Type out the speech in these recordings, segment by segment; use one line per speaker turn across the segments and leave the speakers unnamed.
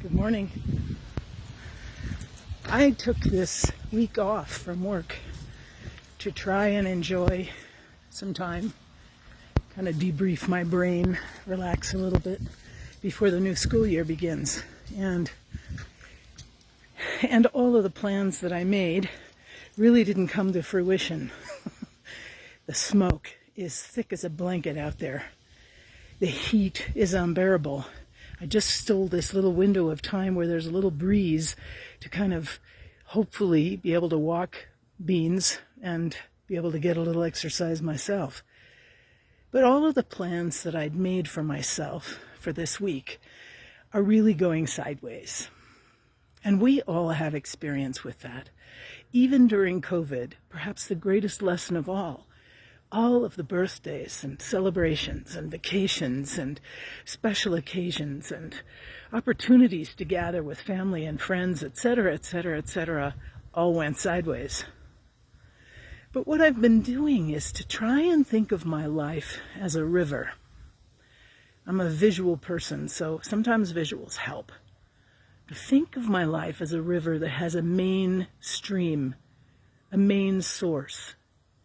Good morning. I took this week off from work to try and enjoy some time, kind of debrief my brain, relax a little bit before the new school year begins. And all of the plans that I made really didn't come to fruition. The smoke is thick as a blanket out there. The heat is unbearable. I just stole this little window of time where there's a little breeze to kind of hopefully be able to walk beans and be able to get a little exercise myself. But all of the plans that I'd made for myself for this week are really going sideways. And we all have experience with that. Even during COVID, perhaps the greatest lesson of all of the birthdays and celebrations and vacations and special occasions and opportunities to gather with family and friends, etc., etc., etc., all went sideways. But what I've been doing is to try and think of my life as a river. I'm a visual person, so sometimes visuals help. To think of my life as a river that has a main stream, a main source,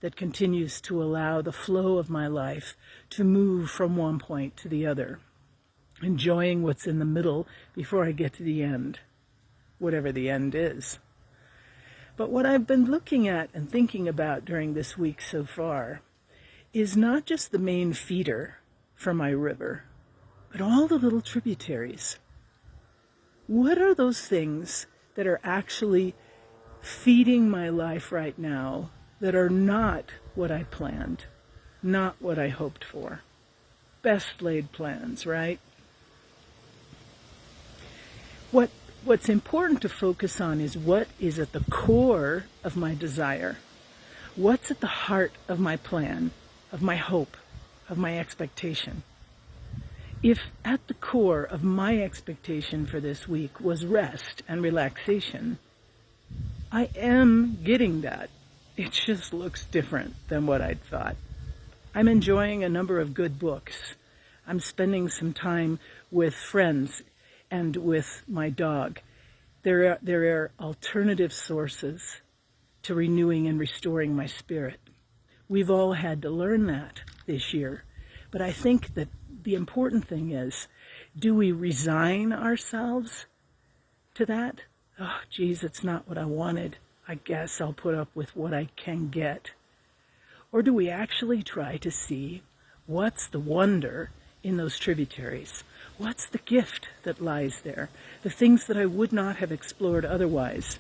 that continues to allow the flow of my life to move from one point to the other, enjoying what's in the middle before I get to the end, whatever the end is. But what I've been looking at and thinking about during this week so far is not just the main feeder for my river, but all the little tributaries. What are those things that are actually feeding my life right now that are not what I planned, not what I hoped for? Best laid plans, right? What's important to focus on is what is at the core of my desire. What's at the heart of my plan, of my hope, of my expectation? If at the core of my expectation for this week was rest and relaxation, I am getting that. It just looks different than what I'd thought. I'm enjoying a number of good books. I'm spending some time with friends and with my dog. There are alternative sources to renewing and restoring my spirit. We've all had to learn that this year. But I think that the important thing is, do we resign ourselves to that? Oh, geez, it's not what I wanted. I guess I'll put up with what I can get. Or do we actually try to see what's the wonder in those tributaries? What's the gift that lies there? The things that I would not have explored otherwise.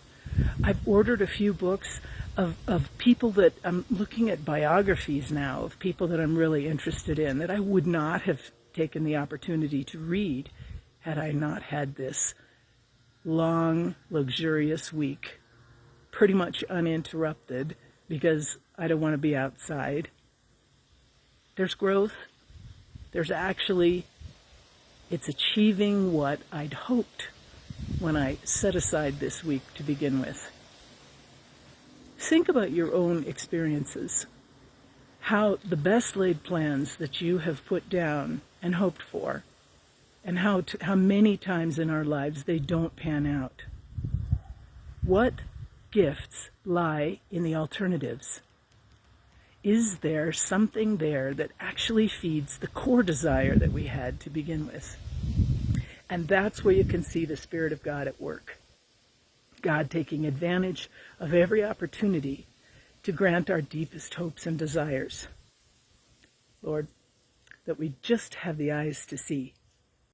I've ordered a few books of people that I'm looking at, biographies now of people that I'm really interested in, that I would not have taken the opportunity to read had I not had this long, luxurious week, pretty much uninterrupted, because I don't want to be outside. There's growth. There's actually, it's achieving what I'd hoped when I set aside this week to begin with. Think about your own experiences, how the best laid plans that you have put down and hoped for, and how many times in our lives they don't pan out. What gifts lie in the alternatives? Is there something there that actually feeds the core desire that we had to begin with? And that's where you can see the Spirit of God at work. God taking advantage of every opportunity to grant our deepest hopes and desires. Lord, that we just have the eyes to see